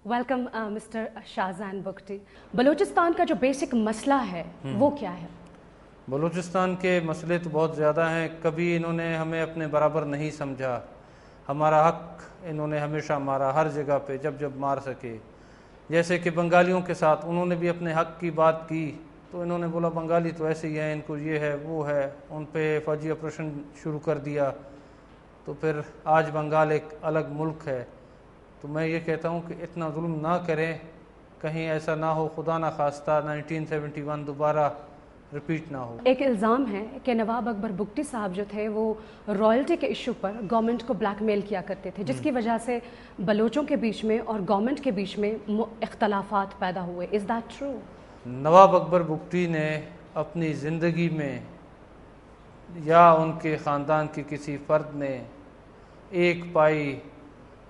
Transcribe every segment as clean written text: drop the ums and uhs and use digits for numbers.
Welcome mister Shahjan Bugti. Balochistan का जो basic मसला है वो क्या है? बलूचिस्तान के मसले तो बहुत ज़्यादा हैं। कभी इन्होंने हमें अपने बराबर नहीं समझा। हमारा हक इन्होंने हमेशा मारा, हर जगह पे जब जब मार सके। जैसे कि बंगालियों के साथ उन्होंने भी अपने हक की बात की तो इन्होंने बोला बंगाली तो ऐसे ही हैं, इनको ये है वो है, उन पे फौजी ऑपरेशन शुरू कर दिया। तो फिर आज बंगाल एक अलग मुल्क है। तो मैं ये कहता हूँ कि इतना जुल्म ना करें, कहीं ऐसा ना हो, खुदा ना खास्ता 1971 दोबारा रिपीट ना हो। एक इल्ज़ाम है कि नवाब अकबर बुगटी साहब जो थे वो रॉयल्टी के इशू पर गवर्नमेंट को ब्लैकमेल किया करते थे, जिसकी वजह से बलोचों के बीच में और गवर्नमेंट के बीच में इख्तलाफात पैदा हुए। Is that true? Nawab Akbar Bugti ने अपनी ज़िंदगी में या उनके ख़ानदान के किसी फ़र्द ने एक पाई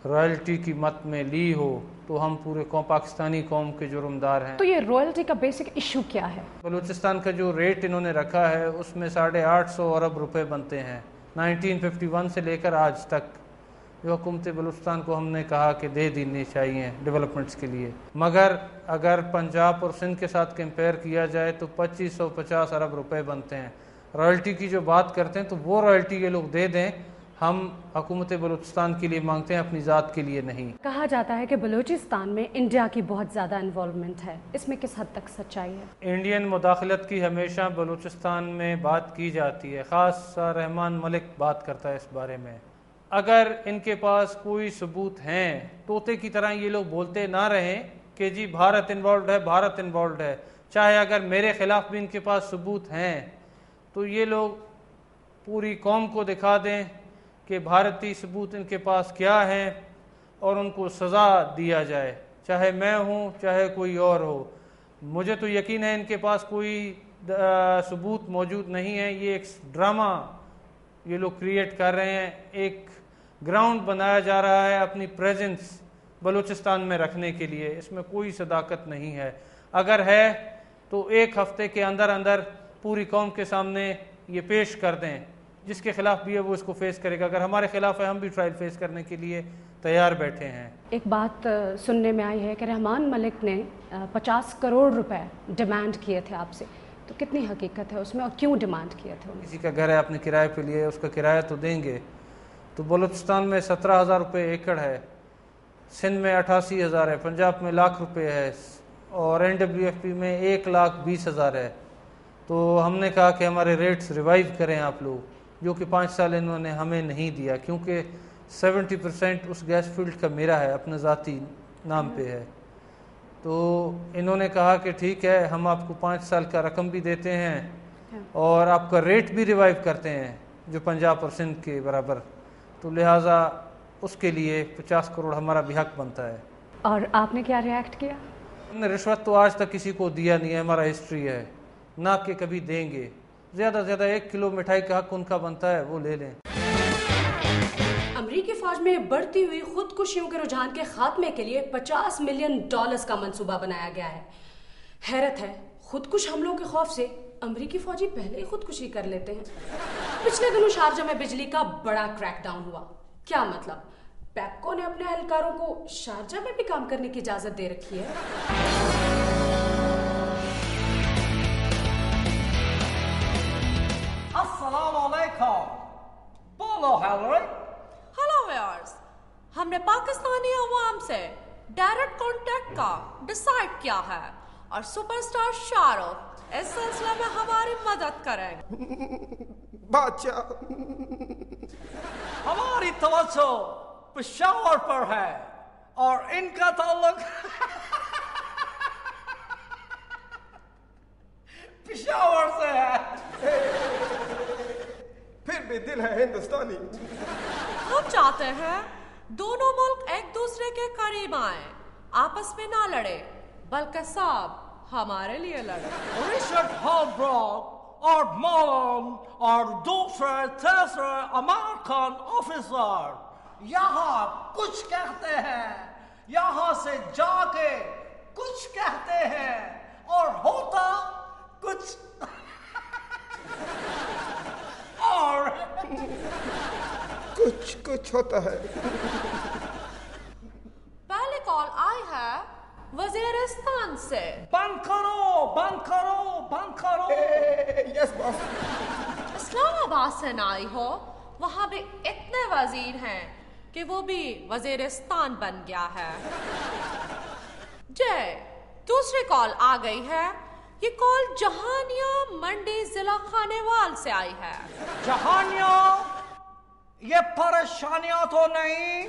रॉयल्टी की मत में ली हो तो हम पूरे पाकिस्तानी कौम के जुर्मदार हैं। तो ये रॉयल्टी का बेसिक इशू क्या है? बलूचिस्तान का जो रेट इन्होंने रखा है उसमें 850 अरब रुपए बनते हैं 1951 से लेकर आज तक, जो हुकूमत बलूचिस्तान को हमने कहा कि दे देनी चाहिए डेवलपमेंट्स के लिए। मगर अगर पंजाब और सिंध के साथ कंपेयर किया जाए तो 2550 अरब रुपए बनते हैं। रॉयल्टी की जो बात करते हैं तो वो रॉयल्टी ये लोग दे दें, हम हुकूमत बलूचिस्तान के लिए मांगते हैं, अपनी ज़ात के लिए नहीं। कहा जाता है कि बलूचिस्तान में इंडिया की बहुत ज़्यादा इन्वॉल्वमेंट है, इसमें किस हद तक सच्चाई है? इंडियन मुदाखलत की हमेशा बलूचिस्तान में बात की जाती है, ख़ास रहमान मलिक बात करता है इस बारे में। अगर इनके पास कोई सबूत हैं, तोते की तरह ये लोग बोलते ना रहें कि जी भारत इन्वॉल्व है, भारत इन्वॉल्व है। चाहे अगर मेरे ख़िलाफ़ भी इनके पास सबूत हैं तो ये लोग पूरी कौम को दिखा दें कि भारतीय सबूत इनके पास क्या हैं और उनको सज़ा दिया जाए, चाहे मैं हूँ चाहे कोई और हो। मुझे तो यकीन है इनके पास कोई सबूत मौजूद नहीं है। ये एक ड्रामा ये लोग क्रिएट कर रहे हैं, एक ग्राउंड बनाया जा रहा है अपनी प्रेजेंस बलूचिस्तान में रखने के लिए। इसमें कोई सदाकत नहीं है। अगर है तो एक हफ्ते के अंदर अंदर पूरी कौम के सामने ये पेश कर दें, जिसके खिलाफ भी है वो इसको फेस करेगा। अगर हमारे खिलाफ है हम भी ट्रायल फेस करने के लिए तैयार बैठे हैं। एक बात सुनने में आई है कि रहमान मलिक ने 50 करोड़ रुपए डिमांड किए थे आपसे, तो कितनी हकीकत है उसमें और क्यों डिमांड किए थे? किसी का घर है, अपने किराए पे लिए, उसका किराया तो देंगे। तो बलूचिस्तान में 17,000 रुपये एकड़ है, सिंध में 88,000 है, पंजाब में लाख रुपये है और NWFP में 1,20,000 है। तो हमने कहा कि हमारे रेट्स रिवाइव करें आप लोग, जो कि 5 साल इन्होंने हमें नहीं दिया, क्योंकि 70% उस गैस फील्ड का मेरा है, अपने ज़ाती नाम पे है। तो इन्होंने कहा कि ठीक है हम आपको 5 साल का रकम भी देते हैं और आपका रेट भी रिवाइव करते हैं जो पंजाब और सिंध के बराबर। तो लिहाजा उसके लिए 50 करोड़ हमारा भी हक बनता है। और आपने क्या रिएक्ट किया? हमने रिश्वत तो आज तक किसी को दिया नहीं है, हमारा हिस्ट्री है, ना कि कभी देंगे। ज़्यादा से ज़्यादा 1 किलो मिठाई का हक उनका बनता है, वो ले लें। अमरीकी फौज में बढ़ती हुई खुदकुशियों के रुझान के खात्मे के लिए $50 मिलियन का मंसूबा बनाया गया है। हैरत है, खुदकुश हमलों के खौफ से अमरीकी फौजी पहले ही खुदकुशी कर लेते हैं। पिछले दिनों शारजा में बिजली का बड़ा क्रैकडाउन हुआ। क्या मतलब, पैप्को ने अपने एहलकारों को शारजा में भी काम करने की इजाजत दे रखी है? अस्सलाम वालेकुम। बोलो हेलरी। हेलो व्यूअर्स, हमने पाकिस्तानी अवाम से डायरेक्ट कांटेक्ट का डिसाइड किया है और सुपरस्टार शाहरुख इस सिलसिले में हमारी मदद करेंगे। बादशाह, हमारी तवज्जो पेशावर पर है और इनका ताल्लुक पेशावर से है। फिर भी दिल है हिंदुस्तानी। हम चाहते हैं दोनों मुल्क एक दूसरे के करीब आए, आपस में ना लड़े, बल्कि सब हमारे लिए लड़े। रिचर्ड होलब्रॉक और मॉलन और दूसरे तीसरे अमेरिकन ऑफिसर यहाँ कुछ कहते हैं, यहाँ से जाके कुछ कहते हैं और होता कुछ और कुछ होता है। से। बंद करो, बंद करो, बंद करो। Yes boss. इस्लामाबाद से ना आई हो, वहाँ भी इतने वजीर हैं कि वो भी वजीरिस्तान बन गया है। जय, दूसरी कॉल आ गई है। ये कॉल जहानिया मंडी जिला खानेवाल से आई है। जहानिया, ये परेशानियां तो नहीं?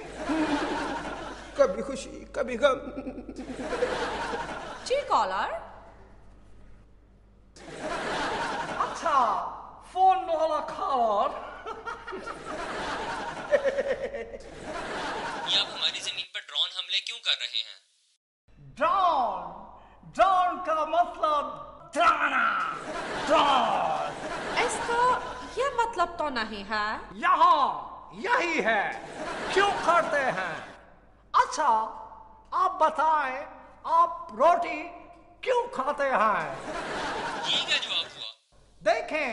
कभी खुशी कभी गम। जी कॉलर। अच्छा, फोन वाला कॉलर। ये आप हमारी जमीन पर ड्रोन हमले क्यों कर रहे हैं? ड्रोन, ड्रोन का मतलब ड्राना, ड्रोन। इसका ये मतलब तो नहीं है। यहाँ यही है। क्यों करते हैं? अच्छा, आप बताएं, आप रोटी क्यों खाते हैं? ये क्या जवाब हुआ? देखें,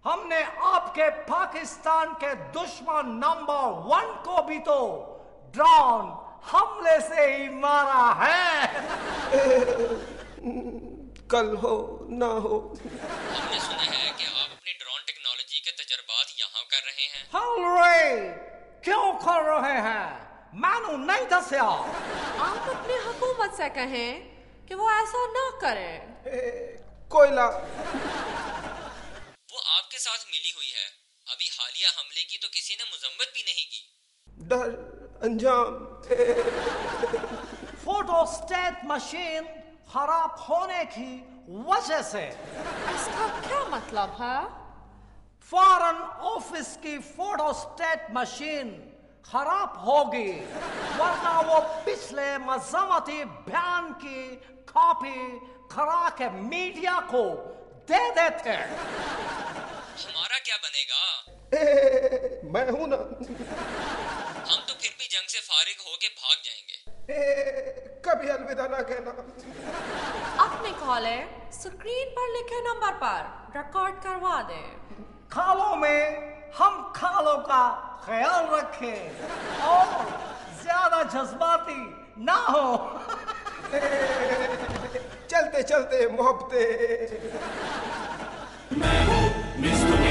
हमने आपके पाकिस्तान के दुश्मन नंबर 1 को भी तो ड्रोन हमले से ही मारा है। कल हो ना हो। हमने सुना है कि आप अपनी ड्रोन टेक्नोलॉजी के तजर्बात यहाँ कर रहे हैं। हल्ले क्यों कर रहे हैं? मैंने नहीं दसिया। आप अपनी हुकूमत से कहें कि वो ऐसा ना करे। कोयला। वो आपके साथ मिली हुई है। अभी हालिया हमले की तो किसी ने मजम्मत भी नहीं की। डर अंजाम। फोटोस्टेट मशीन खराब होने की वजह से। इसका क्या मतलब है? फॉरेन ऑफिस की फोटोस्टेट मशीन खराब होगी, वरना वो पिछले मजम्मती बयान की कॉपी करा के मीडिया को दे देते। हमारा क्या बनेगा? मैं हूं ना। हम तो फिर भी जंग से फारिग होके भाग जाएंगे। कभी अलविदा ना कहना। अपनी कॉलें स्क्रीन पर लिखे नंबर पर रिकॉर्ड करवा दे। खालों में हम खालों का ख्याल रखें और ज्यादा जज्बाती ना हो। चलते चलते मोहब्बतें। मैं हूँ मिस्टर